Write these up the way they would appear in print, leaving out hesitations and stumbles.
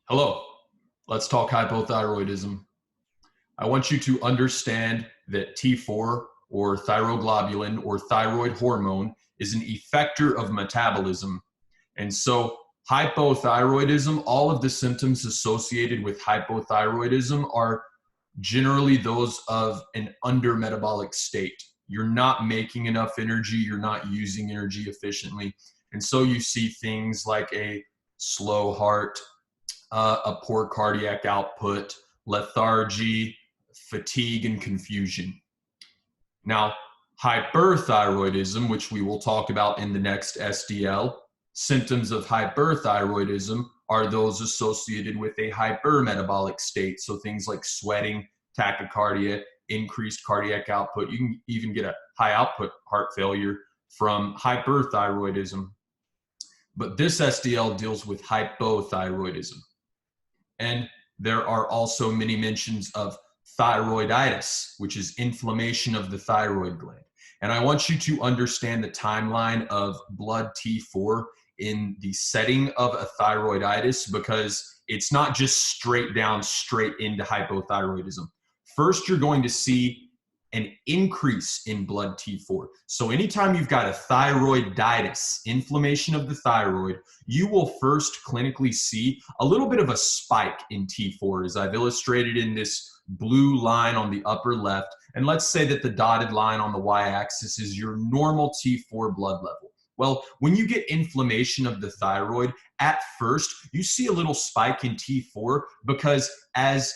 Hello, let's talk hypothyroidism. I want you to understand that T4 or thyroglobulin or thyroid hormone is an effector of metabolism. And so hypothyroidism, all of the symptoms associated with hypothyroidism are generally those of an under-metabolic state. You're not making enough energy, you're not using energy efficiently. And so you see things like a slow heart, a poor cardiac output, lethargy, fatigue, and confusion. Now, hyperthyroidism, which we will talk about in the next SDL, symptoms of hyperthyroidism are those associated with a hypermetabolic state. So things like sweating, tachycardia, increased cardiac output. You can even get a high output heart failure from hyperthyroidism. But this SDL deals with hypothyroidism. And there are also many mentions of thyroiditis, which is inflammation of the thyroid gland. And I want you to understand the timeline of blood T4 in the setting of a thyroiditis, because it's not just straight down, straight into hypothyroidism. First, you're going to see an increase in blood T4. So anytime you've got a thyroiditis, inflammation of the thyroid, you will first clinically see a little bit of a spike in T4, as I've illustrated in this blue line on the upper left. And let's say that the dotted line on the y-axis is your normal T4 blood level. Well, when you get inflammation of the thyroid, at first, you see a little spike in T4 because as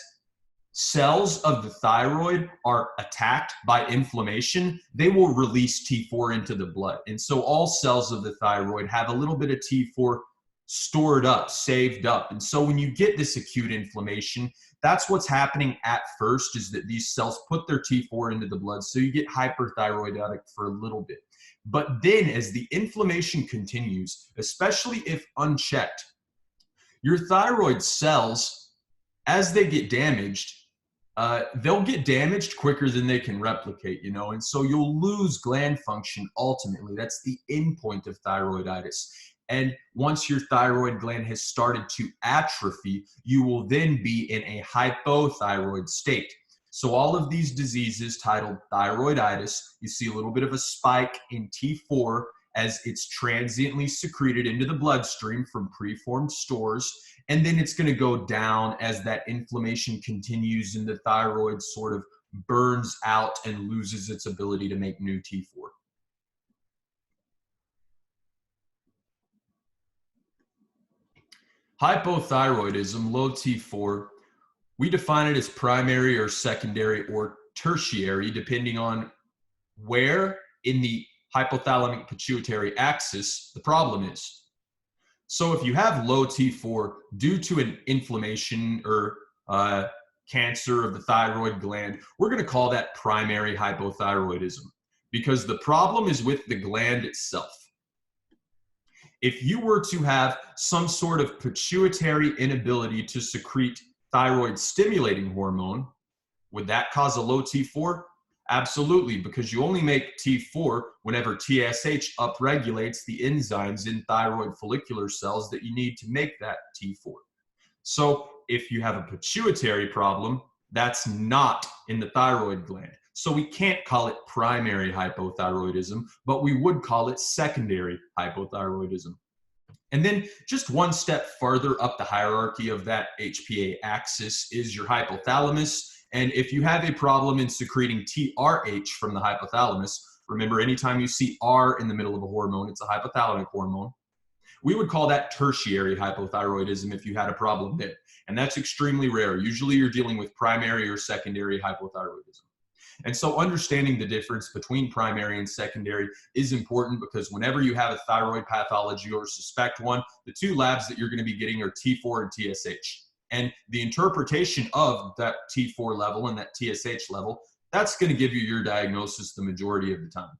cells of the thyroid are attacked by inflammation, they will release T4 into the blood. And so all cells of the thyroid have a little bit of T4 stored up, saved up. And so when you get this acute inflammation, that's what's happening at first, is that these cells put their T4 into the blood. So you get hyperthyroidic for a little bit. But then as the inflammation continues, especially if unchecked, your thyroid cells, as they get damaged, they'll get damaged quicker than they can replicate, and so you'll lose gland function ultimately. That's the end point of thyroiditis. And once your thyroid gland has started to atrophy, you will then be in a hypothyroid state. So all of these diseases titled thyroiditis, you see a little bit of a spike in T4 as it's transiently secreted into the bloodstream from preformed stores. And then it's going to go down as that inflammation continues and the thyroid sort of burns out and loses its ability to make new T4. Hypothyroidism, low T4, we define it as primary or secondary or tertiary, depending on where in the hypothalamic pituitary axis the problem is. So if you have low T4 due to an inflammation or cancer of the thyroid gland, we're going to call that primary hypothyroidism, because the problem is with the gland itself. If you were to have some sort of pituitary inability to secrete thyroid stimulating hormone, would that cause a low T4? Absolutely, because you only make T4 whenever TSH upregulates the enzymes in thyroid follicular cells that you need to make that T4. So if you have a pituitary problem, that's not in the thyroid gland. So we can't call it primary hypothyroidism, but we would call it secondary hypothyroidism. And then just one step further up the hierarchy of that HPA axis is your hypothalamus. And if you have a problem in secreting TRH from the hypothalamus, remember, anytime you see R in the middle of a hormone, it's a hypothalamic hormone. We would call that tertiary hypothyroidism if you had a problem there. And that's extremely rare. Usually you're dealing with primary or secondary hypothyroidism. And so understanding the difference between primary and secondary is important, because whenever you have a thyroid pathology or suspect one, the two labs that you're going to be getting are T4 and TSH. And the interpretation of that T4 level and that TSH level, that's going to give you your diagnosis the majority of the time.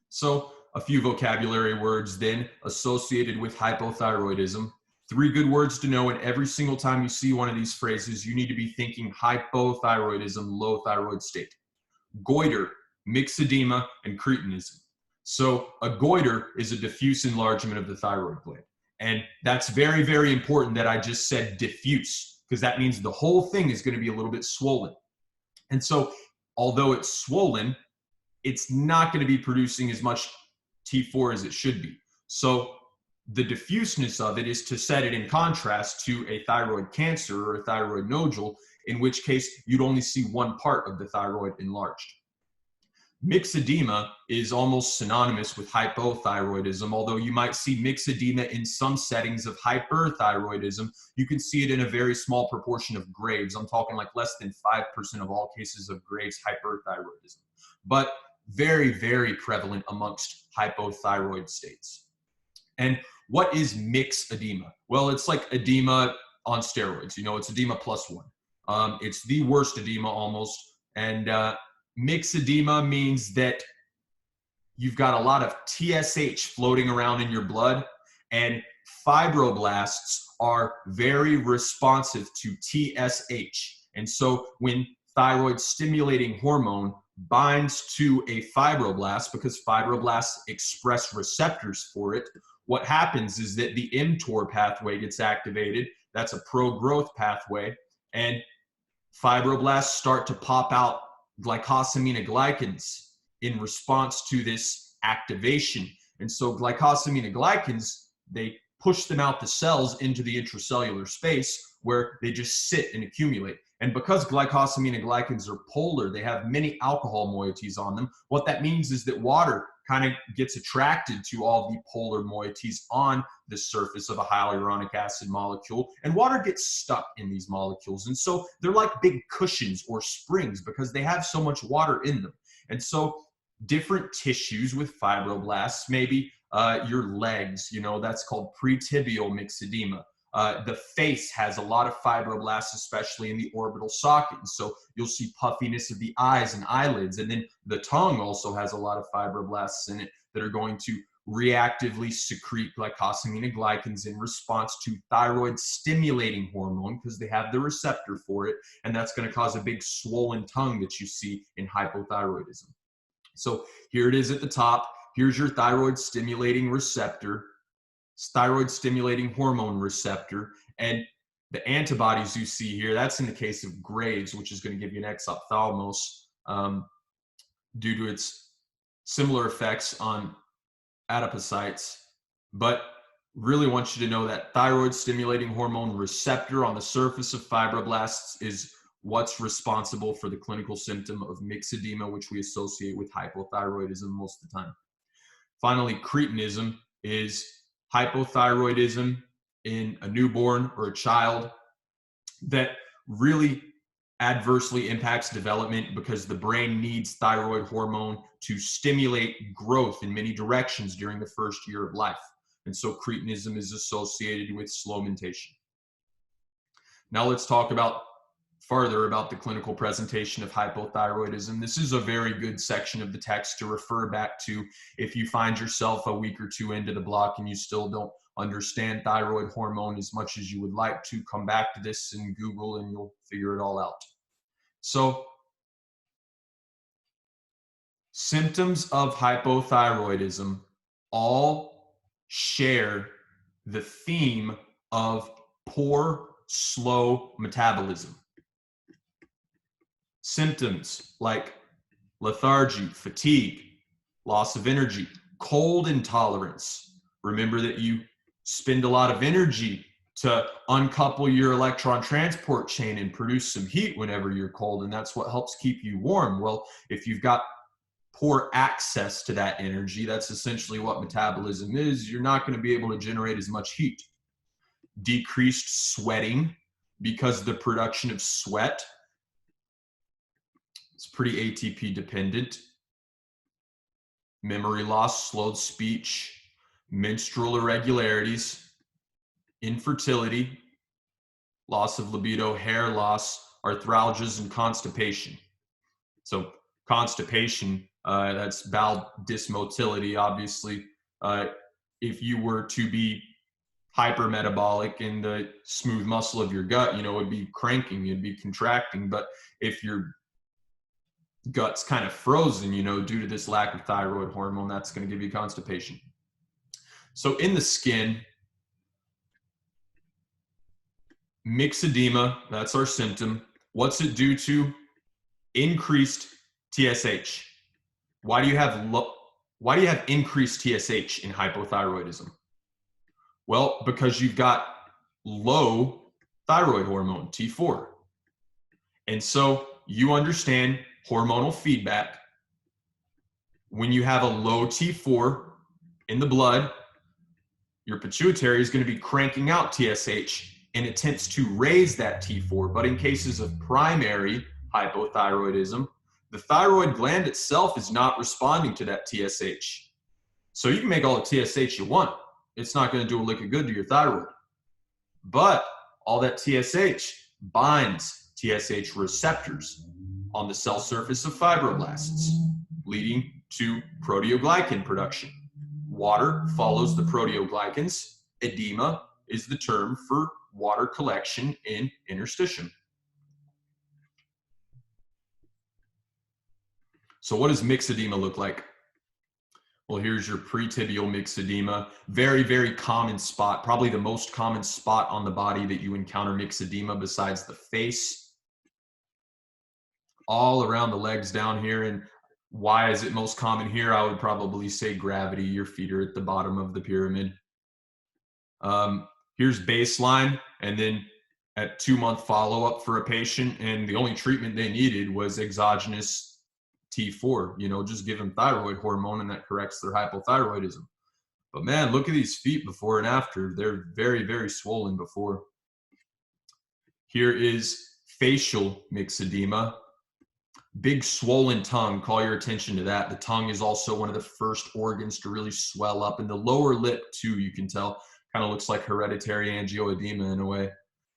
So a few vocabulary words then associated with hypothyroidism. 3 good words to know, and every single time you see one of these phrases, you need to be thinking hypothyroidism, low thyroid state. Goiter, myxedema, and cretinism. So a goiter is a diffuse enlargement of the thyroid gland. And that's very, very important that I just said diffuse, because that means the whole thing is going to be a little bit swollen. And so although it's swollen, it's not going to be producing as much T4 as it should be. So the diffuseness of it is to set it in contrast to a thyroid cancer or a thyroid nodule, in which case you'd only see one part of the thyroid enlarged. Myxedema is almost synonymous with hypothyroidism, although you might see myxedema in some settings of hyperthyroidism. You can see it in a very small proportion of Graves. I'm talking like less than 5% of all cases of Graves hyperthyroidism, but very, very prevalent amongst hypothyroid states. And what is myxedema? Well, it's like edema on steroids. You know, it's edema plus one. It's the worst edema almost. And myxedema means that you've got a lot of TSH floating around in your blood, and fibroblasts are very responsive to TSH. And so when thyroid stimulating hormone binds to a fibroblast, because fibroblasts express receptors for it, what happens is that the mTOR pathway gets activated. That's a pro-growth pathway, and fibroblasts start to pop out glycosaminoglycans in response to this activation. And so glycosaminoglycans, they push them out the cells into the intracellular space where they just sit and accumulate. And because glycosaminoglycans are polar, they have many alcohol moieties on them. What that means is that water kind of gets attracted to all the polar moieties on the surface of a hyaluronic acid molecule, and water gets stuck in these molecules. And so they're like big cushions or springs because they have so much water in them. And so different tissues with fibroblasts, maybe your legs, you know, that's called pretibial myxedema. The face has a lot of fibroblasts, especially in the orbital socket. And so you'll see puffiness of the eyes and eyelids. And then the tongue also has a lot of fibroblasts in it that are going to reactively secrete glycosaminoglycans in response to thyroid stimulating hormone, because they have the receptor for it. And that's going to cause a big swollen tongue that you see in hypothyroidism. So here it is at the top. Here's your thyroid stimulating receptor, thyroid stimulating hormone receptor, and the antibodies you see here, that's in the case of Graves, which is going to give you an exophthalmos due to its similar effects on adipocytes. But really want you to know that thyroid stimulating hormone receptor on the surface of fibroblasts is what's responsible for the clinical symptom of myxedema, which we associate with hypothyroidism most of the time. Finally, cretinism is hypothyroidism in a newborn or a child that really adversely impacts development because the brain needs thyroid hormone to stimulate growth in many directions during the first year of life. And so cretinism is associated with slow mentation. Now let's talk further about the clinical presentation of hypothyroidism. This is a very good section of the text to refer back to if you find yourself a week or two into the block and you still don't understand thyroid hormone as much as you would like to. Come back to this and Google and you'll figure it all out. So, symptoms of hypothyroidism all share the theme of poor, slow metabolism. Symptoms like lethargy, fatigue, loss of energy, cold intolerance. Remember that you spend a lot of energy to uncouple your electron transport chain and produce some heat whenever you're cold, and that's what helps keep you warm. Well, if you've got poor access to that energy, that's essentially what metabolism is. You're not going to be able to generate as much heat. Decreased sweating, because the production of sweat is pretty ATP dependent. Memory loss, slowed speech, menstrual irregularities, infertility, loss of libido, hair loss, arthralgias, and constipation. So constipation, that's bowel dysmotility, obviously. If you were to be hypermetabolic in the smooth muscle of your gut, you know, it'd be cranking, it'd be contracting. But if your gut's kind of frozen, you know, due to this lack of thyroid hormone, that's going to give you constipation. So in the skin, Myxedema, that's our symptom. What's it due to? Increased TSH. Why do you have increased TSH in hypothyroidism? Well, because you've got low thyroid hormone, T4. And so you understand hormonal feedback. When you have a low T4 in the blood, your pituitary is going to be cranking out TSH in attempts to raise that T4. But in cases of primary hypothyroidism, the thyroid gland itself is not responding to that TSH. So you can make all the TSH you want. It's not going to do a lick of good to your thyroid. But all that TSH binds TSH receptors on the cell surface of fibroblasts, leading to proteoglycan production. Water follows the proteoglycans. Edema is the term for water collection in interstitium. So what does myxedema look like? Well, here's your pretibial myxedema. Very, very common spot, probably the most common spot on the body that you encounter myxedema besides the face. All around the legs down here. And why is it most common here? I would probably say gravity. Your feet are at the bottom of the pyramid. Here's baseline, and then at 2-month follow-up for a patient, and the only treatment they needed was exogenous T4, just give them thyroid hormone and that corrects their hypothyroidism. But man, look at these feet before and after. They're very, very swollen before. Here is facial myxedema. Big swollen tongue, call your attention to that. The tongue is also one of the first organs to really swell up, and the lower lip too, you can tell, kind of looks like hereditary angioedema in a way.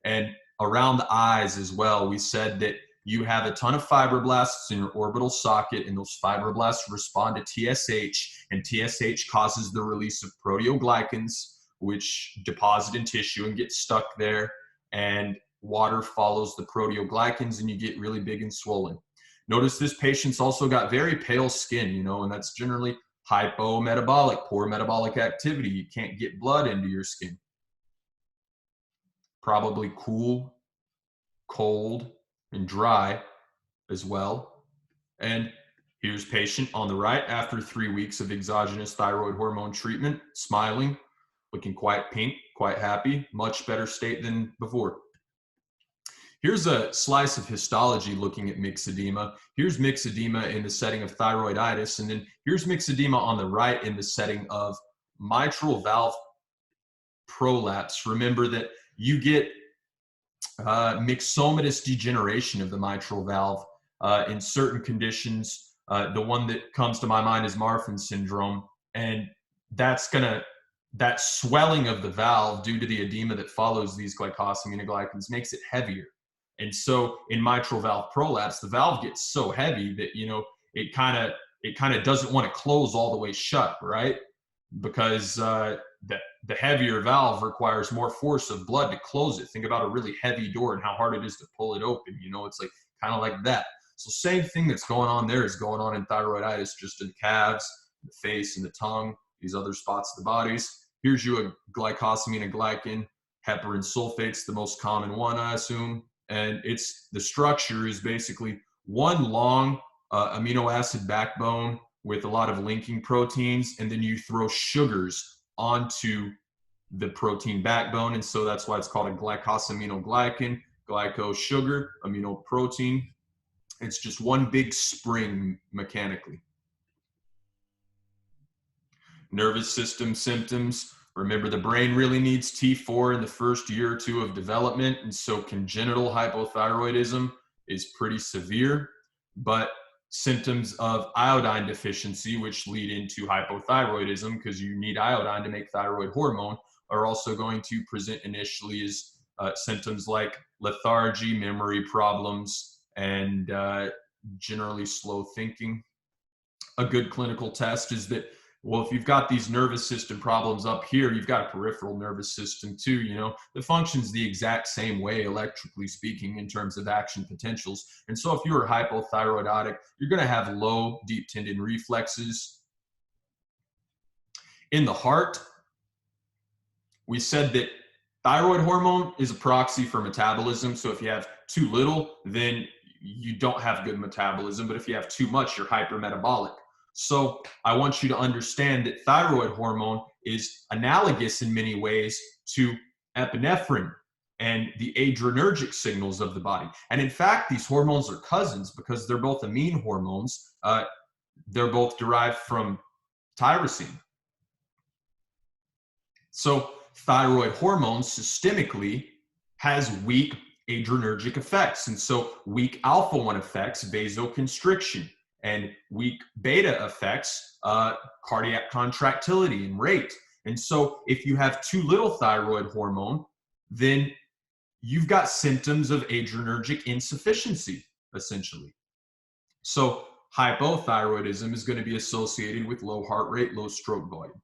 And around the eyes as well, we said that you have a ton of fibroblasts in your orbital socket, and those fibroblasts respond to TSH, and TSH causes the release of proteoglycans, which deposit in tissue and get stuck there, and water follows the proteoglycans, and you get really big and swollen. Notice this patient's also got very pale skin, and that's generally hypometabolic, poor metabolic activity. You can't get blood into your skin. Probably cool, cold, and dry as well. And here's patient on the right after 3 weeks of exogenous thyroid hormone treatment, smiling, looking quite pink, quite happy, much better state than before. Here's a slice of histology looking at myxedema. Here's myxedema in the setting of thyroiditis, and then here's myxedema on the right in the setting of mitral valve prolapse. Remember that you get myxomatous degeneration of the mitral valve in certain conditions. The one that comes to my mind is Marfan syndrome, and that swelling of the valve due to the edema that follows these glycosaminoglycans makes it heavier. And so in mitral valve prolapse, the valve gets so heavy that, it kind of doesn't want to close all the way shut, right? Because the heavier valve requires more force of blood to close it. Think about a really heavy door and how hard it is to pull it open. It's like kind of like that. So same thing that's going on there is going on in thyroiditis, just in the calves, the face, and the tongue, these other spots of the bodies. Here's you a glycosaminoglycan, heparin sulfate's the most common one, I assume. And the structure is basically one long amino acid backbone with a lot of linking proteins, and then you throw sugars onto the protein backbone, and so that's why it's called a glycosaminoglycan, glyco sugar, amino protein. It's just one big spring mechanically. Nervous system symptoms. Remember, the brain really needs T4 in the first year or two of development, and so congenital hypothyroidism is pretty severe, but symptoms of iodine deficiency, which lead into hypothyroidism because you need iodine to make thyroid hormone, are also going to present initially as symptoms like lethargy, memory problems, and generally slow thinking. A good clinical test is that, well, if you've got these nervous system problems up here, you've got a peripheral nervous system too, that functions the exact same way, electrically speaking, in terms of action potentials. And so if you're hypothyroidic, you're going to have low deep tendon reflexes. In the heart, we said that Thyroid hormone is a proxy for metabolism. So if you have too little, then you don't have good metabolism. But if you have too much, you're hypermetabolic. So I want you to understand that thyroid hormone is analogous in many ways to epinephrine and the adrenergic signals of the body. And in fact, these hormones are cousins because they're both amine hormones. They're both derived from tyrosine. So thyroid hormone systemically has weak adrenergic effects. And so weak alpha-1 effects, vasoconstriction, and weak beta effects, cardiac contractility and rate. And so if you have too little thyroid hormone, then you've got symptoms of adrenergic insufficiency, essentially. So hypothyroidism is going to be associated with low heart rate, low stroke volume.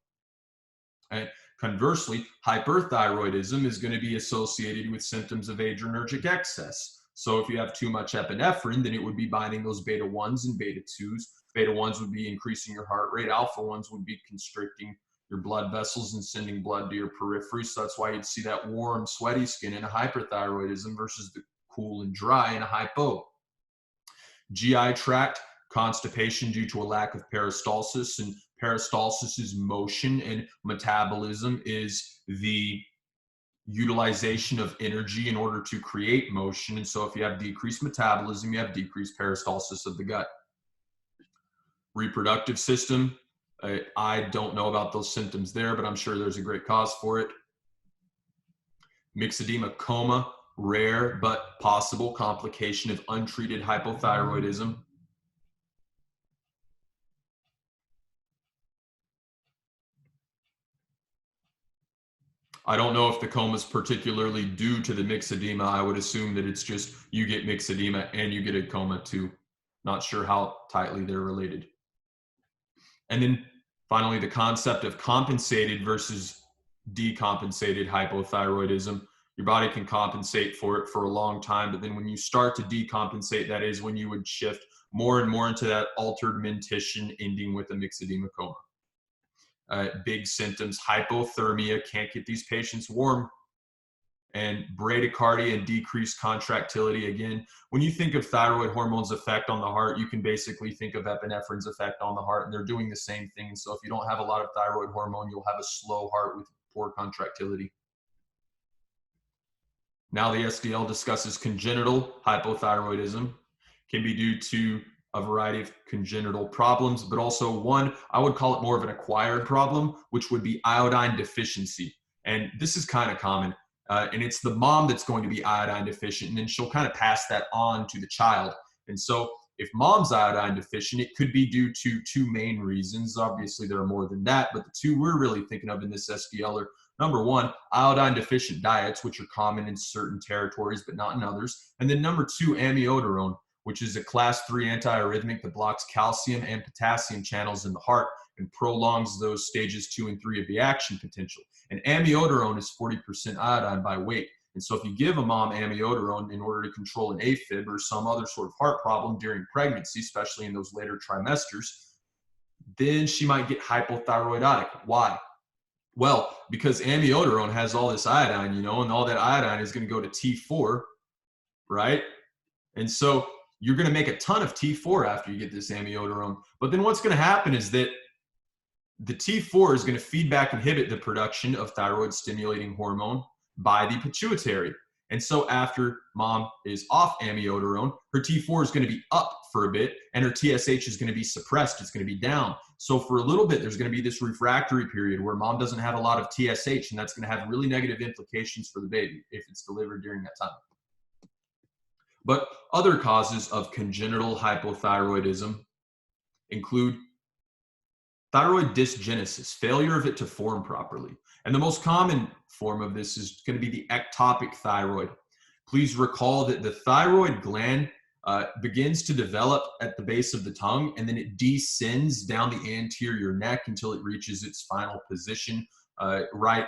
And conversely, hyperthyroidism is going to be associated with symptoms of adrenergic excess. So if you have too much epinephrine, then it would be binding those beta 1s and beta 2s. Beta 1s would be increasing your heart rate. Alpha 1s would be constricting your blood vessels and sending blood to your periphery. So that's why you'd see that warm, sweaty skin in a hyperthyroidism versus the cool and dry in a hypo. GI tract constipation due to a lack of peristalsis, and peristalsis is motion, and metabolism is the utilization of energy in order to create motion. And so if you have decreased metabolism, you have decreased peristalsis of the gut. Reproductive system, I don't know about those symptoms there, but I'm sure there's a great cause for it. Myxedema, coma, rare but possible complication of untreated hypothyroidism. I don't know if the coma is particularly due to the myxedema. I would assume that it's just you get myxedema and you get a coma too. Not sure how tightly they're related. And then finally, the concept of compensated versus decompensated hypothyroidism. Your body can compensate for it for a long time, but then when you start to decompensate, that is when you would shift more and more into that altered mentition ending with a myxedema coma. Big symptoms, hypothermia, can't get these patients warm, and bradycardia and decreased contractility. Again, when you think of thyroid hormone's effect on the heart, you can basically think of epinephrine's effect on the heart, and they're doing the same thing. So if you don't have a lot of thyroid hormone, you'll have a slow heart with poor contractility. Now the SDL discusses congenital hypothyroidism. Can be due to a variety of congenital problems, but also one, I would call it more of an acquired problem, which would be iodine deficiency. And this is kind of common. And it's the mom that's going to be iodine deficient, and then she'll kind of pass that on to the child. And so if mom's iodine deficient, it could be due to two main reasons. Obviously, there are more than that, but the two we're really thinking of in this SDL are, number one, iodine deficient diets, which are common in certain territories, but not in others. And then number two, amiodarone, which is a class 3 antiarrhythmic that blocks calcium and potassium channels in the heart and prolongs those stages 2 and 3 of the action potential. And amiodarone is 40% iodine by weight. And so if you give a mom amiodarone in order to control an AFib or some other sort of heart problem during pregnancy, especially in those later trimesters, then she might get hypothyroiditic. Why? Well, because amiodarone has all this iodine, and all that iodine is going to go to T4, right? And so you're going to make a ton of T4 after you get this amiodarone. But then what's going to happen is that the T4 is going to feedback inhibit the production of thyroid stimulating hormone by the pituitary. And so after mom is off amiodarone, her T4 is going to be up for a bit and her TSH is going to be suppressed. It's going to be down. So for a little bit, there's going to be this refractory period where mom doesn't have a lot of TSH, and that's going to have really negative implications for the baby if it's delivered during that time. But other causes of congenital hypothyroidism include thyroid dysgenesis, failure of it to form properly. And the most common form of this is going to be the ectopic thyroid. Please recall that the thyroid gland begins to develop at the base of the tongue, and then it descends down the anterior neck until it reaches its final position, right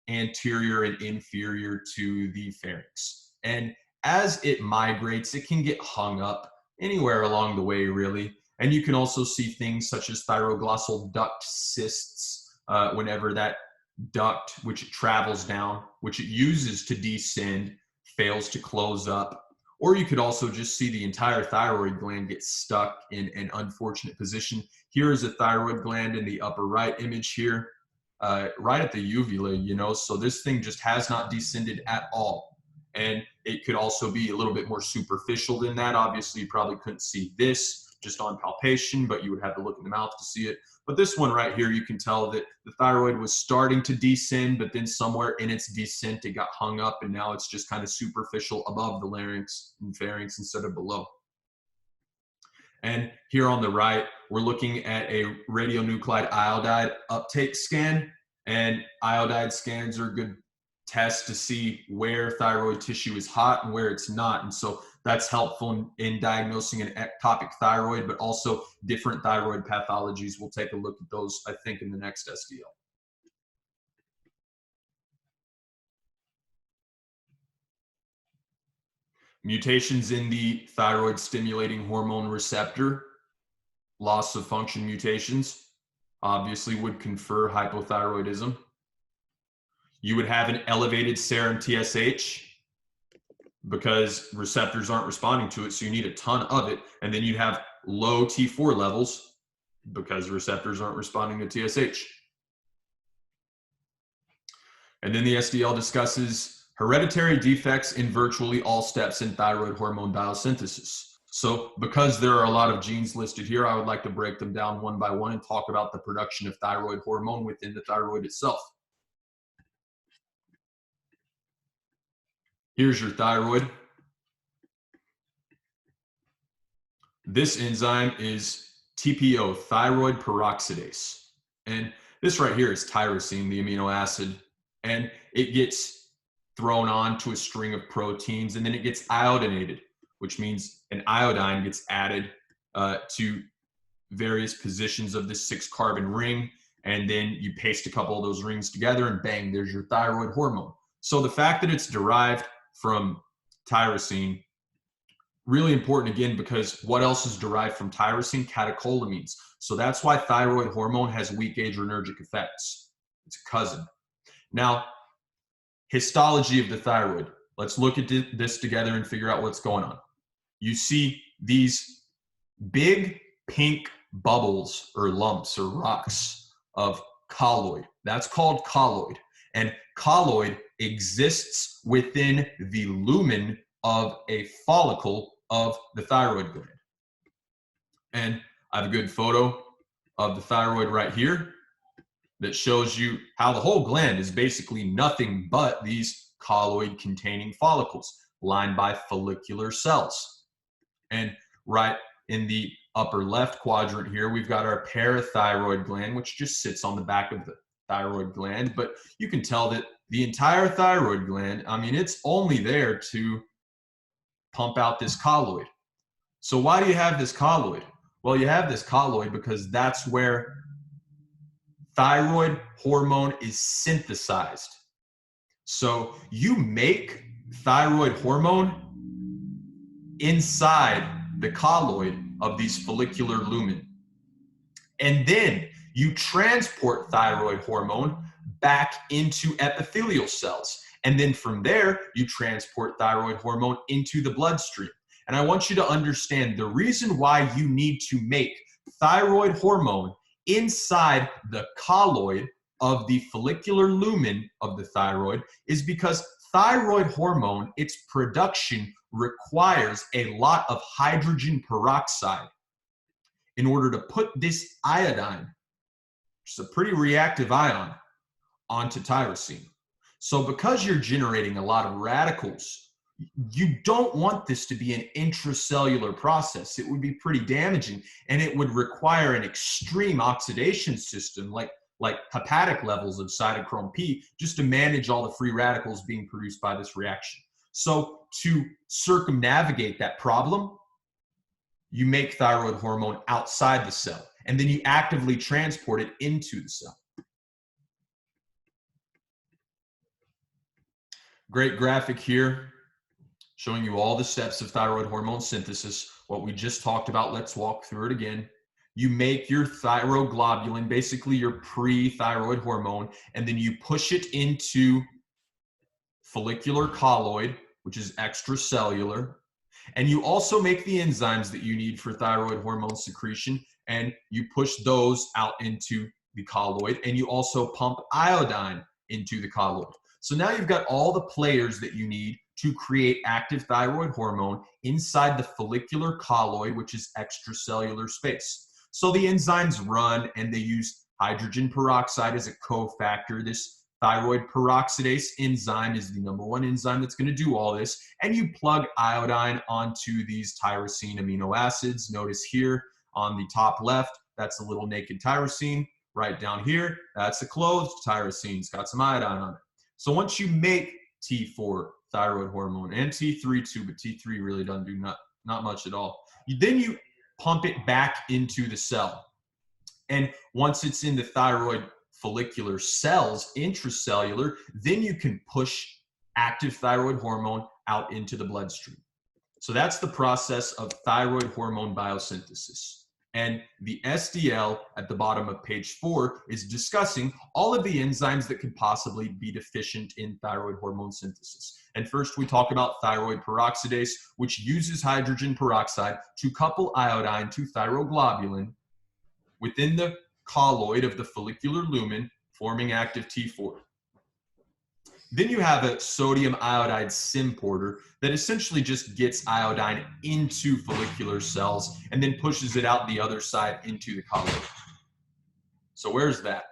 anterior and inferior to the pharynx. And as it migrates, it can get hung up anywhere along the way, really. And you can also see things such as thyroglossal duct cysts whenever that duct, which it travels down, which it uses to descend, fails to close up. Or you could also just see the entire thyroid gland get stuck in an unfortunate position. Here is a thyroid gland in the upper right image here, right at the uvula, you know, so this thing just has not descended at all. And it could also be a little bit more superficial than that. Obviously, you probably couldn't see this just on palpation, but you would have to look in the mouth to see it. But this one right here, you can tell that the thyroid was starting to descend, but then somewhere in its descent, it got hung up, and now it's just kind of superficial above the larynx and pharynx instead of below. And here on the right, we're looking at a radionuclide iodide uptake scan, and iodide scans are a good test to see where thyroid tissue is hot and where it's not. And so that's helpful in diagnosing an ectopic thyroid, but also different thyroid pathologies. We'll take a look at those, I think, in the next SDL. Mutations in the thyroid stimulating hormone receptor, loss of function mutations, obviously would confer hypothyroidism. You would have an elevated serum TSH because receptors aren't responding to it, so you need a ton of it. And then you'd have low T4 levels because receptors aren't responding to TSH. And then the SDL discusses hereditary defects in virtually all steps in thyroid hormone biosynthesis. So because there are a lot of genes listed here, I would like to break them down one by one and talk about the production of thyroid hormone within the thyroid itself. Here's your thyroid. This enzyme is TPO, thyroid peroxidase. And this right here is tyrosine, the amino acid. And it gets thrown onto a string of proteins, and then it gets iodinated, which means an iodine gets added to various positions of this 6-carbon ring. And then you paste a couple of those rings together, and bang, there's your thyroid hormone. So the fact that it's derived from tyrosine, really important again, because what else is derived from tyrosine? Catecholamines. So that's why thyroid hormone has weak adrenergic effects. It's a cousin. Now, histology of the thyroid. Let's look at this together and figure out what's going on. You see these big pink bubbles or lumps or rocks of colloid. That's called colloid. And colloid exists within the lumen of a follicle of the thyroid gland. And I have a good photo of the thyroid right here that shows you how the whole gland is basically nothing but these colloid containing follicles lined by follicular cells. And right in the upper left quadrant here, we've got our parathyroid gland, which just sits on the back of the thyroid gland. But you can tell that the entire thyroid gland, I mean, it's only there to pump out this colloid. So why do you have this colloid? Well, you have this colloid because that's where thyroid hormone is synthesized. So you make thyroid hormone inside the colloid of these follicular lumen. And then you transport thyroid hormone back into epithelial cells. And then from there, you transport thyroid hormone into the bloodstream. And I want you to understand the reason why you need to make thyroid hormone inside the colloid of the follicular lumen of the thyroid is because thyroid hormone, its production requires a lot of hydrogen peroxide in order to put this iodine, which is a pretty reactive ion, onto tyrosine. So because you're generating a lot of radicals, you don't want this to be an intracellular process. It would be pretty damaging, and it would require an extreme oxidation system like hepatic levels of cytochrome P just to manage all the free radicals being produced by this reaction. So to circumnavigate that problem, you make thyroid hormone outside the cell, and then you actively transport it into the cell. Great graphic here showing you all the steps of thyroid hormone synthesis. What we just talked about, let's walk through it again. you make your thyroglobulin, basically your pre-thyroid hormone, and then you push it into follicular colloid, which is extracellular. And you also make the enzymes that you need for thyroid hormone secretion, and you push those out into the colloid, and you also pump iodine into the colloid. So now you've got all the players that you need to create active thyroid hormone inside the follicular colloid, which is extracellular space. So the enzymes run, and they use hydrogen peroxide as a cofactor. This thyroid peroxidase enzyme is the #1 enzyme that's going to do all this. And you plug iodine onto these tyrosine amino acids. Notice here on the top left, that's a little naked tyrosine. Right down here, that's a closed tyrosine. It's got some iodine on it. So once you make T4 thyroid hormone, and T3 too, but T3 really doesn't do not much at all. Then you pump it back into the cell. And once it's in the thyroid follicular cells, intracellular, then you can push active thyroid hormone out into the bloodstream. So that's the process of thyroid hormone biosynthesis. And the SDL at the bottom of page 4 is discussing all of the enzymes that could possibly be deficient in thyroid hormone synthesis. And first we talk about thyroid peroxidase, which uses hydrogen peroxide to couple iodine to thyroglobulin within the colloid of the follicular lumen, forming active T4. Then you have a sodium iodide symporter that essentially just gets iodine into follicular cells and then pushes it out the other side into the colloid. So where's that?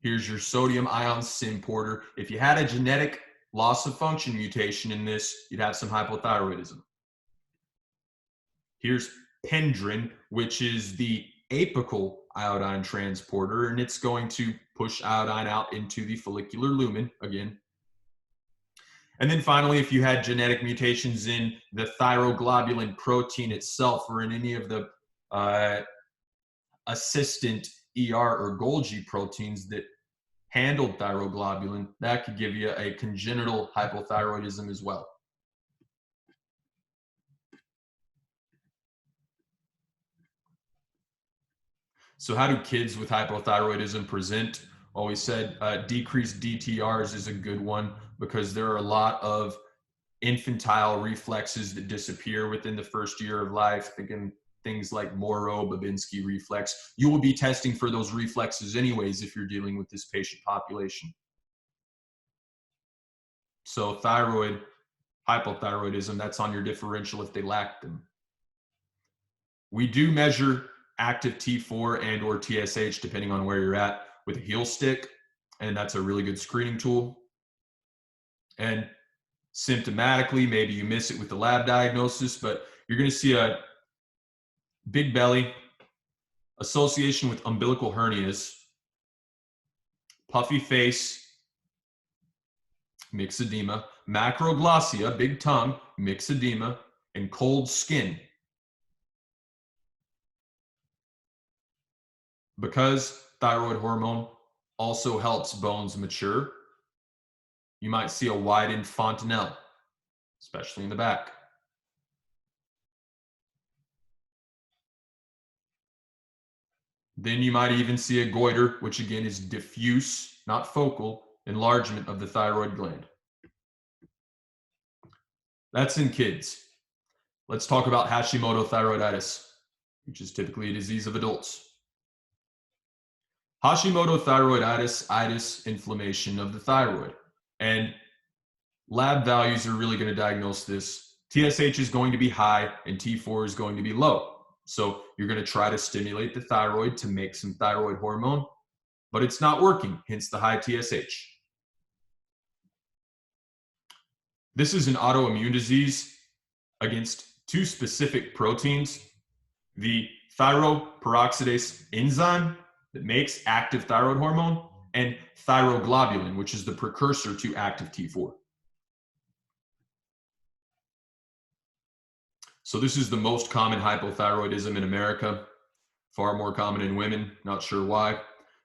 Here's your sodium ion symporter. If you had a genetic loss of function mutation in this, you'd have some hypothyroidism. Here's pendrin, which is the apical iodine transporter, and it's going to push iodine out into the follicular lumen again. And then finally, if you had genetic mutations in the thyroglobulin protein itself or in any of the assistant ER or Golgi proteins that handled thyroglobulin, that could give you a congenital hypothyroidism as well. So how do kids with hypothyroidism present? Well, we said decreased DTRs is a good one because there are a lot of infantile reflexes that disappear within the first year of life. Thinking things like Moro-Babinski reflex. You will be testing for those reflexes anyways if you're dealing with this patient population. So thyroid hypothyroidism, that's on your differential if they lack them. We do measure active T4 and or TSH depending on where you're at with a heel stick, and that's a really good screening tool. And symptomatically, maybe you miss it with the lab diagnosis, but you're going to see a big belly, association with umbilical hernias, puffy face, myxedema, macroglossia, big tongue, myxedema, and cold skin. Because thyroid hormone also helps bones mature, you might see a widened fontanelle, especially in the back. Then you might even see a goiter, which again is diffuse, not focal, enlargement of the thyroid gland. That's in kids. Let's talk about Hashimoto thyroiditis, which is typically a disease of adults. Hashimoto thyroiditis, itis, inflammation of the thyroid. And lab values are really going to diagnose this. TSH is going to be high and T4 is going to be low. So you're going to try to stimulate the thyroid to make some thyroid hormone, but it's not working, hence the high TSH. This is an autoimmune disease against two specific proteins, the thyroperoxidase enzyme that makes active thyroid hormone, and thyroglobulin, which is the precursor to active T4. So this is the most common hypothyroidism in America, far more common in women, not sure why.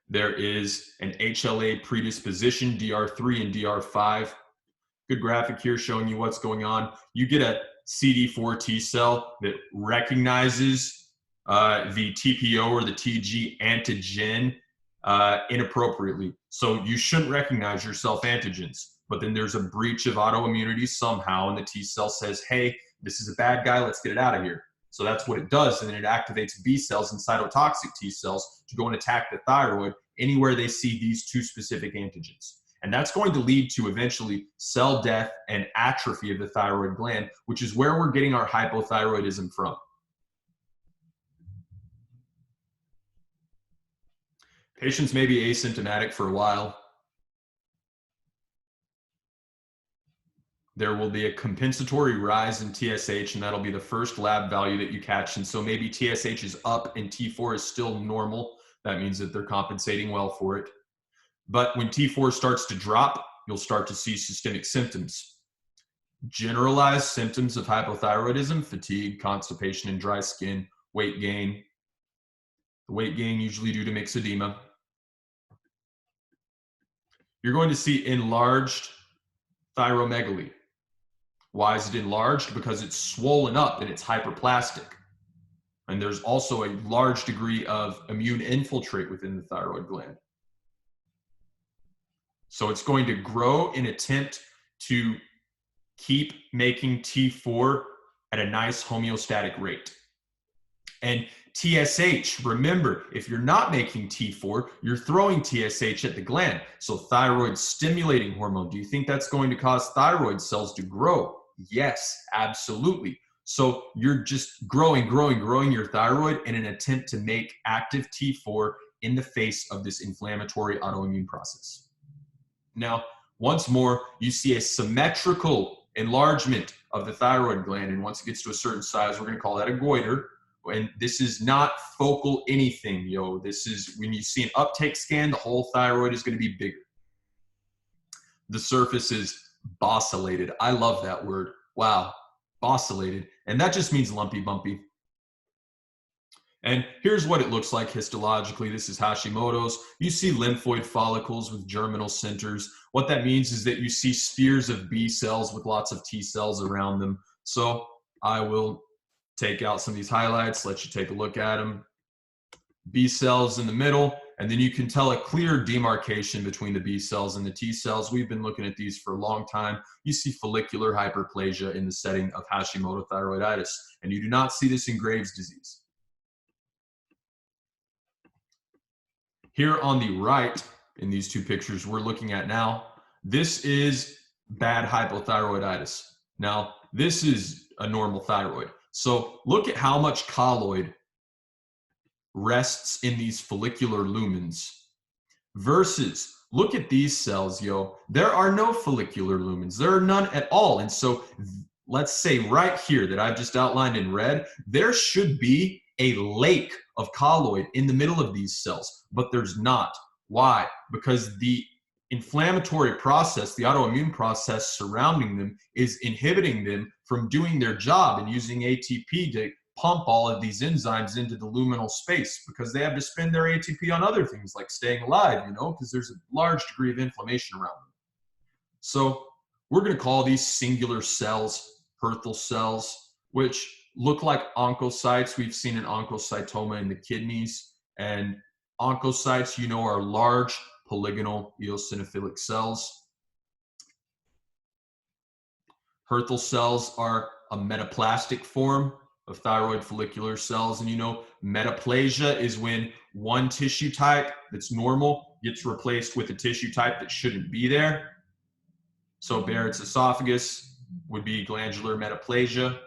There is an HLA predisposition, DR3 and DR5. Good graphic here showing you what's going on. You get a CD4 T cell that recognizes the TPO or the TG antigen inappropriately. So you shouldn't recognize your self-antigens. But then there's a breach of autoimmunity somehow, and the T cell says, hey, this is a bad guy, let's get it out of here. So that's what it does, and then it activates B cells and cytotoxic T cells to go and attack the thyroid anywhere they see these two specific antigens. And that's going to lead to eventually cell death and atrophy of the thyroid gland, which is where we're getting our hypothyroidism from. Patients may be asymptomatic for a while. There will be a compensatory rise in TSH, and that'll be the first lab value that you catch. And so maybe TSH is up and T4 is still normal. That means that they're compensating well for it. But when T4 starts to drop, you'll start to see systemic symptoms. Generalized symptoms of hypothyroidism: fatigue, constipation, and dry skin, weight gain. The weight gain usually due to myxedema. You're going to see enlarged thyromegaly. Why is it enlarged? Because it's swollen up and it's hyperplastic. And there's also a large degree of immune infiltrate within the thyroid gland. So it's going to grow in attempt to keep making T4 at a nice homeostatic rate. And TSH, remember, if you're not making T4, you're throwing TSH at the gland. So thyroid stimulating hormone, do you think that's going to cause thyroid cells to grow? Yes, absolutely. So you're just growing your thyroid in an attempt to make active T4 in the face of this inflammatory autoimmune process. Now, once more, you see a symmetrical enlargement of the thyroid gland, and once it gets to a certain size, we're going to call that a goiter. And this is not focal anything, yo. This is when you see an uptake scan, the whole thyroid is going to be bigger. The surface is bossylated. I love that word. Wow, bossylated. And that just means lumpy, bumpy. And here's what it looks like histologically. This is Hashimoto's. You see lymphoid follicles with germinal centers. What that means is that you see spheres of B cells with lots of T cells around them. So I will take out some of these highlights, let you take a look at them. B cells in the middle, and then you can tell a clear demarcation between the B cells and the T cells. We've been looking at these for a long time. You see follicular hyperplasia in the setting of Hashimoto thyroiditis, and you do not see this in Graves' disease. Here on the right, in these two pictures we're looking at now, this is bad hypothyroiditis. Now, this is a normal thyroid. So look at how much colloid rests in these follicular lumens versus look at these cells, yo. There are no follicular lumens. There are none at all. And so let's say right here that I've just outlined in red, there should be a lake of colloid in the middle of these cells, but there's not. Why? Because the inflammatory process, the autoimmune process surrounding them, is inhibiting them from doing their job and using ATP to pump all of these enzymes into the luminal space, because they have to spend their ATP on other things like staying alive, you know, because there's a large degree of inflammation around them. So we're going to call these singular cells Hürthle cells, which look like oncocytes. We've seen an oncocytoma in the kidneys, and oncocytes, you know, are large polygonal eosinophilic cells. Hürthle cells are a metaplastic form of thyroid follicular cells. And you know, metaplasia is when one tissue type that's normal gets replaced with a tissue type that shouldn't be there. So Barrett's esophagus would be glandular metaplasia.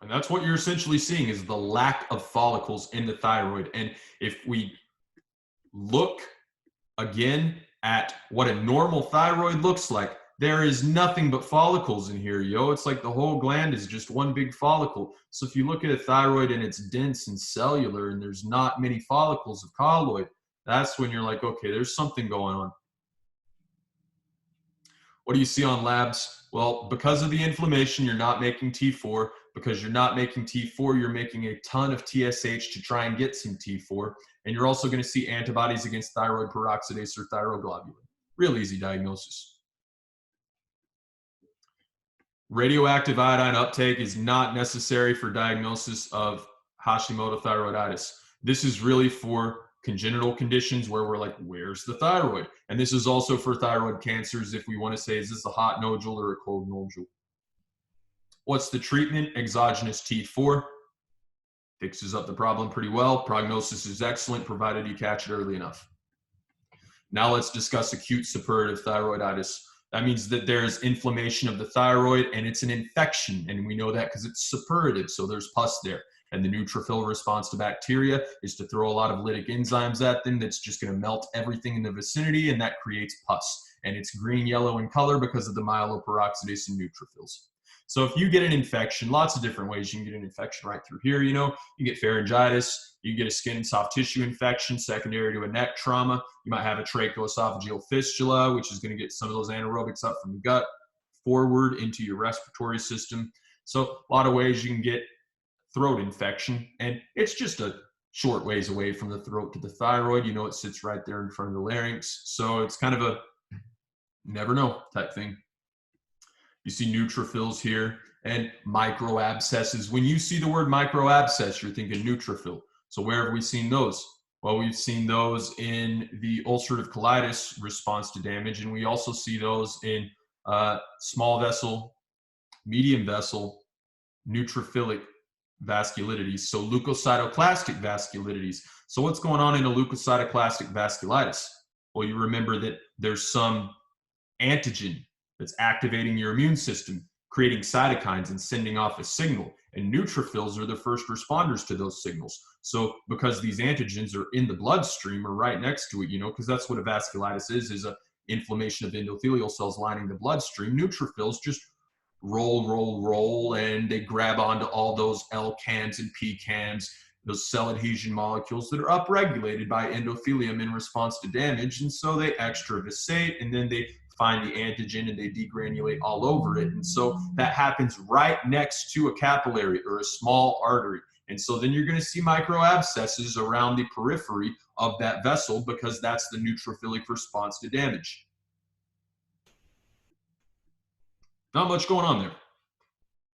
And that's what you're essentially seeing, is the lack of follicles in the thyroid. And if we look again at what a normal thyroid looks like, there is nothing but follicles in here, yo. It's like the whole gland is just one big follicle. So if you look at a thyroid and it's dense and cellular and there's not many follicles of colloid, that's when you're like, okay, there's something going on. What do you see on labs? Well, because of the inflammation, you're not making T4. because you're not making T4, you're making a ton of TSH to try and get some T4. And you're also going to see antibodies against thyroid peroxidase or thyroglobulin. Real easy diagnosis. Radioactive iodine uptake is not necessary for diagnosis of Hashimoto thyroiditis. This is really for congenital conditions where we're like, where's the thyroid? And this is also for thyroid cancers if we want to say, is this a hot nodule or a cold nodule? What's the treatment? Exogenous T4. Fixes up the problem pretty well. Prognosis is excellent provided you catch it early enough. Now let's discuss acute suppurative thyroiditis. That means that there's inflammation of the thyroid and it's an infection. And we know that because it's suppurative, so there's pus there. And the neutrophil response to bacteria is to throw a lot of lytic enzymes at them that's just going to melt everything in the vicinity, and that creates pus. And it's green, yellow in color because of the myeloperoxidase and neutrophils. So if you get an infection, lots of different ways you can get an infection right through here. You know, you get pharyngitis, you get a skin and soft tissue infection secondary to a neck trauma. You might have a tracheoesophageal fistula, which is going to get some of those anaerobics up from the gut forward into your respiratory system. So a lot of ways you can get throat infection, and it's just a short ways away from the throat to the thyroid. You know, it sits right there in front of the larynx. So it's kind of a never know type thing. You see neutrophils here and microabscesses. When you see the word microabscess, you're thinking neutrophil. So where have we seen those? Well, we've seen those in the ulcerative colitis response to damage, and we also see those in small vessel, medium vessel, neutrophilic vasculitides, so leukocytoclastic vasculitides. So what's going on in a leukocytoclastic vasculitis? Well, you remember that there's some antigen that's activating your immune system, creating cytokines and sending off a signal. And neutrophils are the first responders to those signals. So because these antigens are in the bloodstream or right next to it, you know, because that's what a vasculitis is a inflammation of endothelial cells lining the bloodstream. Neutrophils just roll, and they grab onto all those L-cams and P-cams, those cell adhesion molecules that are upregulated by endothelium in response to damage. And so they extravasate, and then they find the antigen and they degranulate all over it. And so that happens right next to a capillary or a small artery. And so then you're going to see microabscesses around the periphery of that vessel because that's the neutrophilic response to damage. Not much going on there.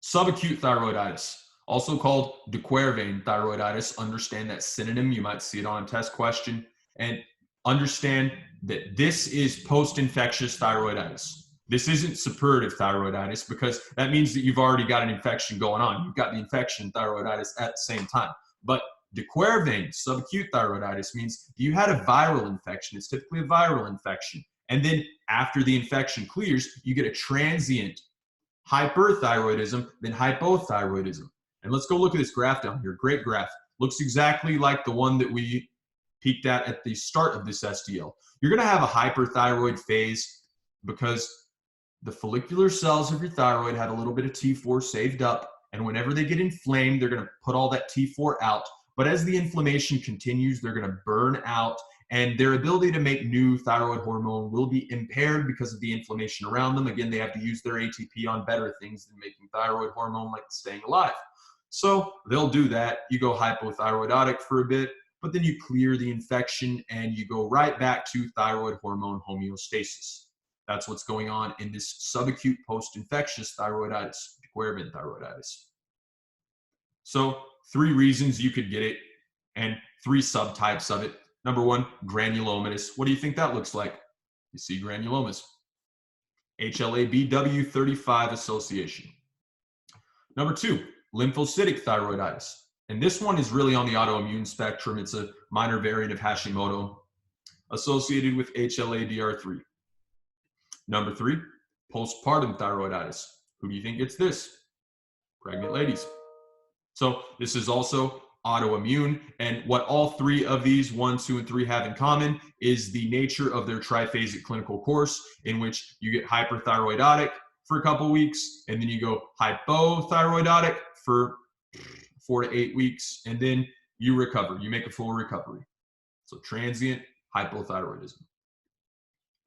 Subacute thyroiditis, also called de Quervain thyroiditis. Understand that synonym. You might see it on a test question. And understand that this is post-infectious thyroiditis. This isn't suppurative thyroiditis because that means that you've already got an infection going on. You've got the infection and thyroiditis at the same time. But de Quervain subacute thyroiditis means you had a viral infection. It's typically a viral infection. And then after the infection clears, you get a transient hyperthyroidism, then hypothyroidism. And let's go look at this graph down here. Great graph. Looks exactly like the one that we peeked at the start of this SDL. You're going to have a hyperthyroid phase because the follicular cells of your thyroid had a little bit of T4 saved up, and whenever they get inflamed, they're going to put all that T4 out. But as the inflammation continues, they're going to burn out, and their ability to make new thyroid hormone will be impaired because of the inflammation around them. Again, they have to use their ATP on better things than making thyroid hormone, like staying alive. So they'll do that. You go hypothyroidic for a bit, but then you clear the infection and you go right back to thyroid hormone homeostasis. That's what's going on in this subacute post-infectious thyroiditis, de Quervain thyroiditis. So 3 reasons you could get it and 3 subtypes of it. Number 1, granulomatous. What do you think that looks like? You see granulomas. HLA-BW35 association. Number 2, lymphocytic thyroiditis. And this one is really on the autoimmune spectrum. It's a minor variant of Hashimoto associated with HLA-DR3. Number 3, postpartum thyroiditis. Who do you think gets this? Pregnant ladies. So this is also autoimmune, and what all 3 of these, 1, 2, and 3 have in common is the nature of their triphasic clinical course, in which you get hyperthyroidic for a couple weeks, and then you go hypothyroidic for 4 to 8 weeks, and then you recover. You make a full recovery. So transient hypothyroidism.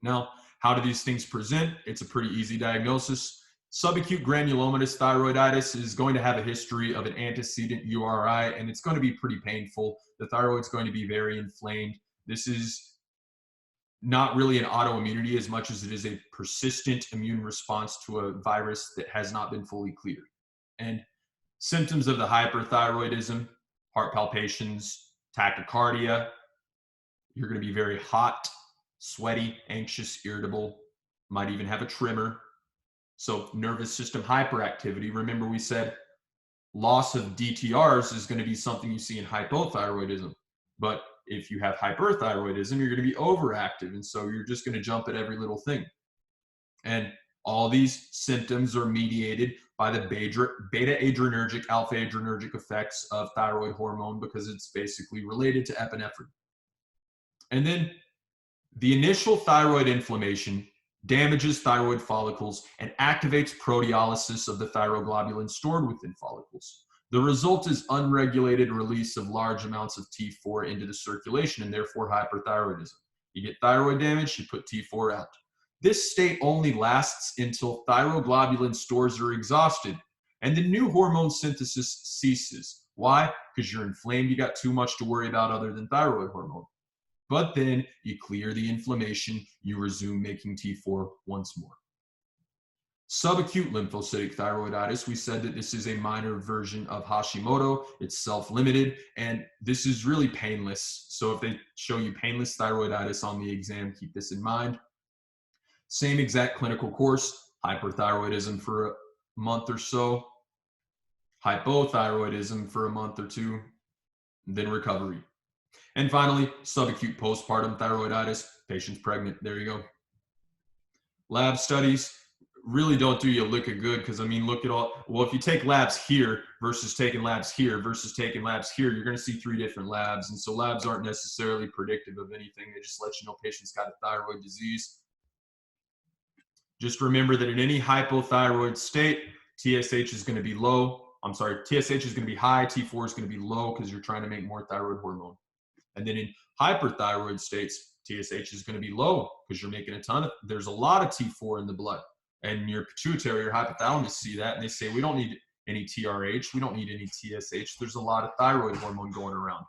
Now, how do these things present? It's a pretty easy diagnosis. Subacute granulomatous thyroiditis is going to have a history of an antecedent URI, and it's going to be pretty painful. The thyroid's going to be very inflamed. This is not really an autoimmunity as much as it is a persistent immune response to a virus that has not been fully cleared. And symptoms of the hyperthyroidism: heart palpitations, tachycardia. You're going to be very hot, sweaty, anxious, irritable, might even have a tremor. So nervous system hyperactivity. Remember, we said loss of DTRs is going to be something you see in hypothyroidism. But if you have hyperthyroidism, you're going to be overactive. And so you're just going to jump at every little thing. And all these symptoms are mediated by the beta adrenergic, alpha adrenergic effects of thyroid hormone, because it's basically related to epinephrine. And then the initial thyroid inflammation damages thyroid follicles and activates proteolysis of the thyroglobulin stored within follicles. The result is unregulated release of large amounts of T4 into the circulation, and therefore hyperthyroidism. You get thyroid damage, you put T4 out. This state only lasts until thyroglobulin stores are exhausted and the new hormone synthesis ceases. Why? Because you're inflamed, you got too much to worry about other than thyroid hormone. But then you clear the inflammation, you resume making T4 once more. Subacute lymphocytic thyroiditis, we said that this is a minor version of Hashimoto. It's self-limited, and this is really painless. So if they show you painless thyroiditis on the exam, keep this in mind. Same exact clinical course: hyperthyroidism for a month or so, hypothyroidism for a month or two, then recovery. And finally, subacute postpartum thyroiditis, patient's pregnant. There you go. Lab studies really don't do you a lick of good, because I mean, look at all, well, if you take labs here versus taking labs here versus taking labs here, you're going to see 3 different labs. And so labs aren't necessarily predictive of anything. They just let you know patient's got a thyroid disease. Just remember that in any hypothyroid state, TSH is going to be low. TSH is going to be high, T4 is going to be low, because you're trying to make more thyroid hormone. And then in hyperthyroid states, TSH is going to be low because you're making there's a lot of T4 in the blood. And your pituitary or hypothalamus see that, and they say, we don't need any TRH, we don't need any TSH. There's a lot of thyroid hormone going around.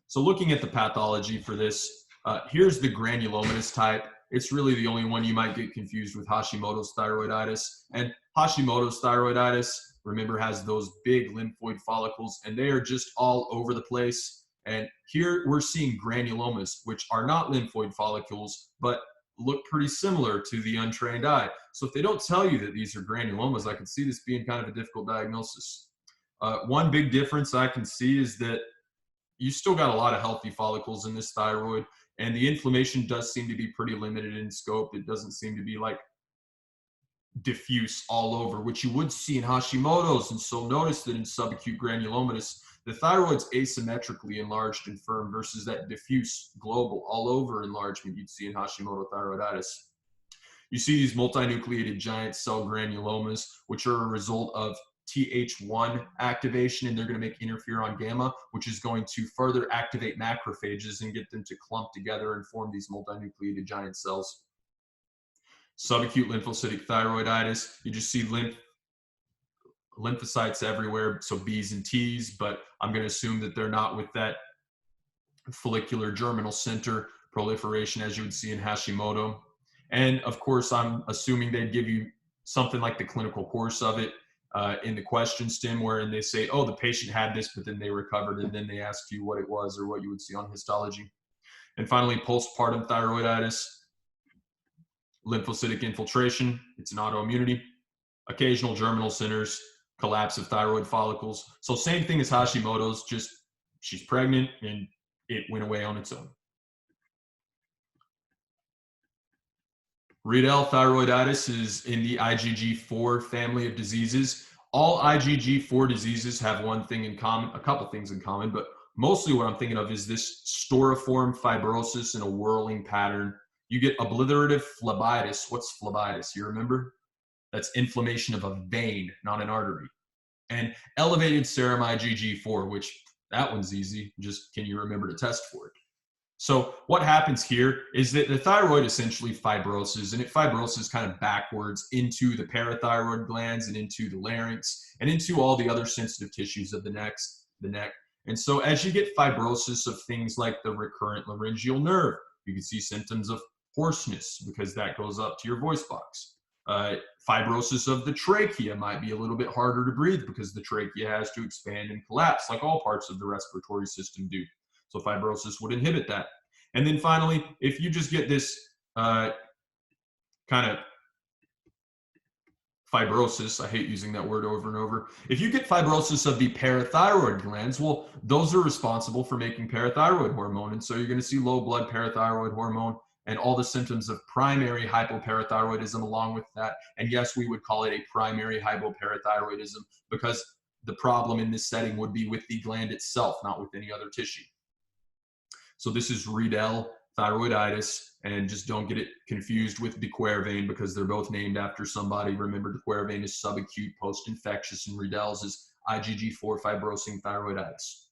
So looking at the pathology for this, here's the granulomatous type. It's really the only one you might get confused with Hashimoto's thyroiditis. And Hashimoto's thyroiditis, remember, has those big lymphoid follicles, and they are just all over the place. And here we're seeing granulomas, which are not lymphoid follicles, but look pretty similar to the untrained eye. So if they don't tell you that these are granulomas, I can see this being kind of a difficult diagnosis. One big difference I can see is that you still got a lot of healthy follicles in this thyroid, and the inflammation does seem to be pretty limited in scope. It doesn't seem to be like diffuse all over, which you would see in Hashimoto's. And so notice that in subacute granulomatous, the thyroid's asymmetrically enlarged and firm versus that diffuse global all over enlargement you'd see in Hashimoto thyroiditis. You see these multinucleated giant cell granulomas, which are a result of Th1 activation, and they're going to make interferon gamma, which is going to further activate macrophages and get them to clump together and form these multinucleated giant cells. Subacute lymphocytic thyroiditis, you just see lymphocytes everywhere, so B's and T's, but I'm going to assume that they're not with that follicular germinal center proliferation as you would see in Hashimoto. And of course, I'm assuming they'd give you something like the clinical course of it in the question stem, wherein they say, oh, the patient had this, but then they recovered, and then they ask you what it was or what you would see on histology. And finally, postpartum thyroiditis, lymphocytic infiltration, it's an autoimmunity, occasional germinal centers, collapse of thyroid follicles. So same thing as Hashimoto's, just she's pregnant and it went away on its own. Riedel thyroiditis is in the IgG4 family of diseases. All IgG4 diseases have one thing in common, a couple things in common, but mostly what I'm thinking of is this storiform fibrosis in a whirling pattern. You get obliterative phlebitis. What's phlebitis? You remember? That's inflammation of a vein, not an artery. And elevated serum IgG4, which that one's easy. Just can you remember to test for it? So what happens here is that the thyroid essentially fibroses, and it fibroses kind of backwards into the parathyroid glands and into the larynx and into all the other sensitive tissues of the neck. And so as you get fibrosis of things like the recurrent laryngeal nerve, you can see symptoms of hoarseness because that goes up to your voice box. Fibrosis of the trachea might be a little bit harder to breathe because the trachea has to expand and collapse like all parts of the respiratory system do. So fibrosis would inhibit that. And then finally, if you just get this kind of fibrosis, I hate using that word over and over. If you get fibrosis of the parathyroid glands, well, those are responsible for making parathyroid hormone. And so you're going to see low blood parathyroid hormone and all the symptoms of primary hypoparathyroidism along with that. And yes, we would call it a primary hypoparathyroidism because the problem in this setting would be with the gland itself, not with any other tissue. So this is Riedel Thyroiditis, and just don't get it confused with the Quervain because they're both named after somebody. Remember, the Quervain is subacute post-infectious, and Riedel's is IgG4 fibrosing thyroiditis.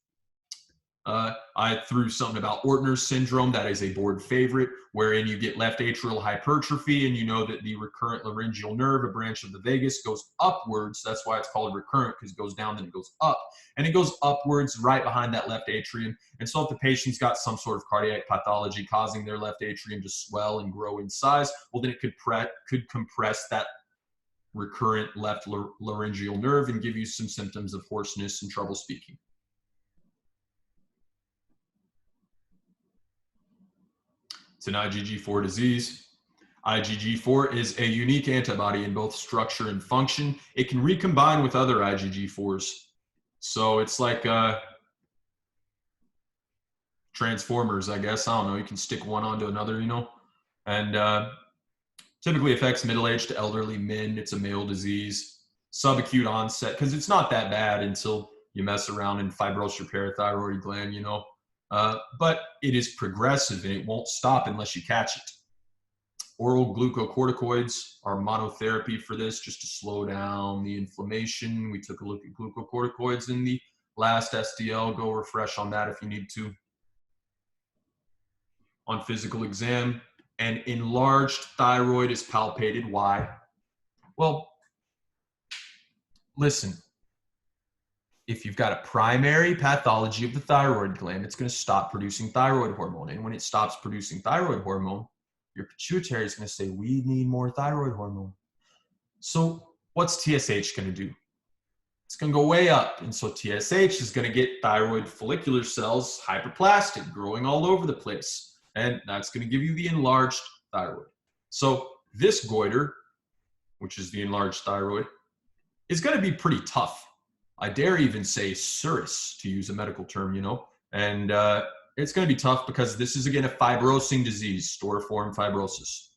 I threw something about Ortner's syndrome. That is a board favorite, wherein you get left atrial hypertrophy, and you know that the recurrent laryngeal nerve, a branch of the vagus, goes upwards. That's why it's called recurrent, because it goes down, then it goes up. And it goes upwards right behind that left atrium. And so if the patient's got some sort of cardiac pathology causing their left atrium to swell and grow in size, well, then it could compress that recurrent left laryngeal nerve and give you some symptoms of hoarseness and trouble speaking. It's an IgG4 disease. IgG4 is a unique antibody in both structure and function. It can recombine with other IgG4s. So it's like Transformers, I guess. I don't know. You can stick one onto another, you know. And typically affects middle-aged to elderly men. It's a male disease. Subacute onset, because it's not that bad until you mess around and fibrose your parathyroid gland, you know. But it is progressive and it won't stop unless you catch it. Oral glucocorticoids are monotherapy for this, just to slow down the inflammation. We took a look at glucocorticoids in the last SDL. Go refresh on that if you need to. On physical exam, an enlarged thyroid is palpated. Why? Well, listen. If you've got a primary pathology of the thyroid gland, it's going to stop producing thyroid hormone. And when it stops producing thyroid hormone, your pituitary is going to say, we need more thyroid hormone. So what's TSH going to do? It's going to go way up. And so TSH is going to get thyroid follicular cells hyperplastic, growing all over the place. And that's going to give you the enlarged thyroid. So this goiter, which is the enlarged thyroid, is going to be pretty tough. I dare even say serous, to use a medical term, you know, and it's going to be tough because this is, again, a fibrosing disease, storiform fibrosis.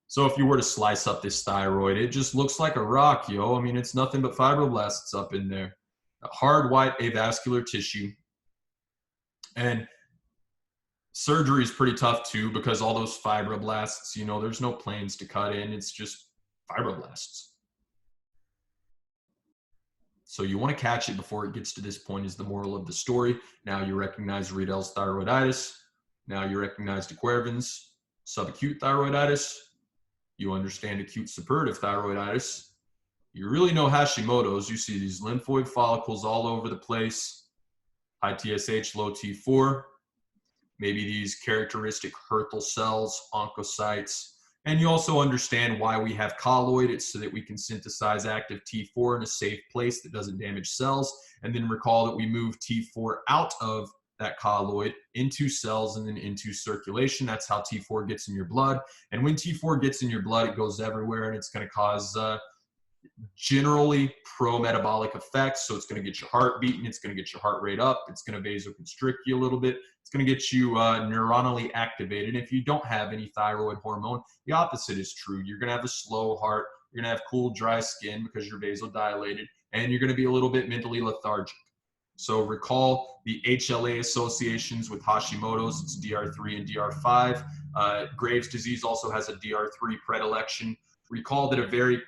So if you were to slice up this thyroid, it just looks like a rock, yo. I mean, it's nothing but fibroblasts up in there. A hard white avascular tissue. And surgery is pretty tough too because all those fibroblasts, you know, there's no planes to cut in. It's just fibroblasts. So you want to catch it before it gets to this point is the moral of the story. Now you recognize Riedel's thyroiditis. Now you recognize de Quervain's subacute thyroiditis. You understand acute suppurative thyroiditis. You really know Hashimoto's. You see these lymphoid follicles all over the place. High TSH, low T4. Maybe these characteristic Hürthl cells, oncocytes. And you also understand why we have colloid. It's so that we can synthesize active T4 in a safe place that doesn't damage cells. And then recall that we move T4 out of that colloid into cells and then into circulation. That's how T4 gets in your blood. And when T4 gets in your blood, it goes everywhere and it's going to cause generally pro-metabolic effects. So it's going to get your heart beating. It's going to get your heart rate up. It's going to vasoconstrict you a little bit. It's going to get you neuronally activated. If you don't have any thyroid hormone, the opposite is true. You're going to have a slow heart. You're going to have cool, dry skin because you're vasodilated, and you're going to be a little bit mentally lethargic. So recall the HLA associations with Hashimoto's. It's DR3 and DR5. Graves' disease also has a DR3 predilection. Recall that a very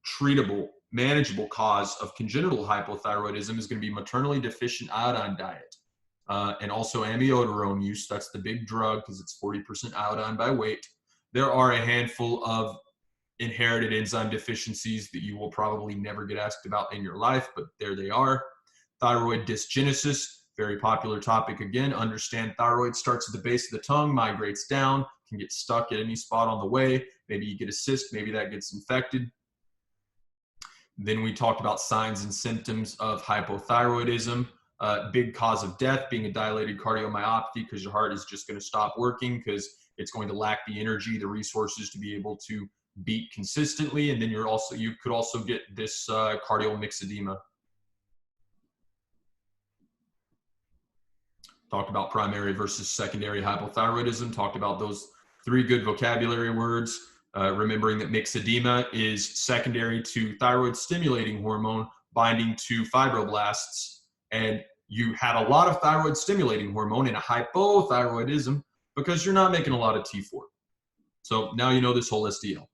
treatable, manageable cause of congenital hypothyroidism is going to be maternally deficient iodine diet. and also amiodarone use. That's the big drug because it's 40% iodine by weight. There are a handful of inherited enzyme deficiencies that you will probably never get asked about in your life, but there they are. Thyroid dysgenesis, very popular topic again. Understand thyroid starts at the base of the tongue, migrates down, can get stuck at any spot on the way. Maybe you get a cyst, maybe that gets infected. Then we talked about signs and symptoms of hypothyroidism. Big cause of death being a dilated cardiomyopathy because your heart is just going to stop working because it's going to lack the energy, the resources to be able to beat consistently. And then you could also get this cardiac myxedema. Talked about primary versus secondary hypothyroidism. Talked about those 3 good vocabulary words. Remembering that myxedema is secondary to thyroid stimulating hormone binding to fibroblasts. And you had a lot of thyroid stimulating hormone in a hypothyroidism because you're not making a lot of T4. So now you know this whole STL.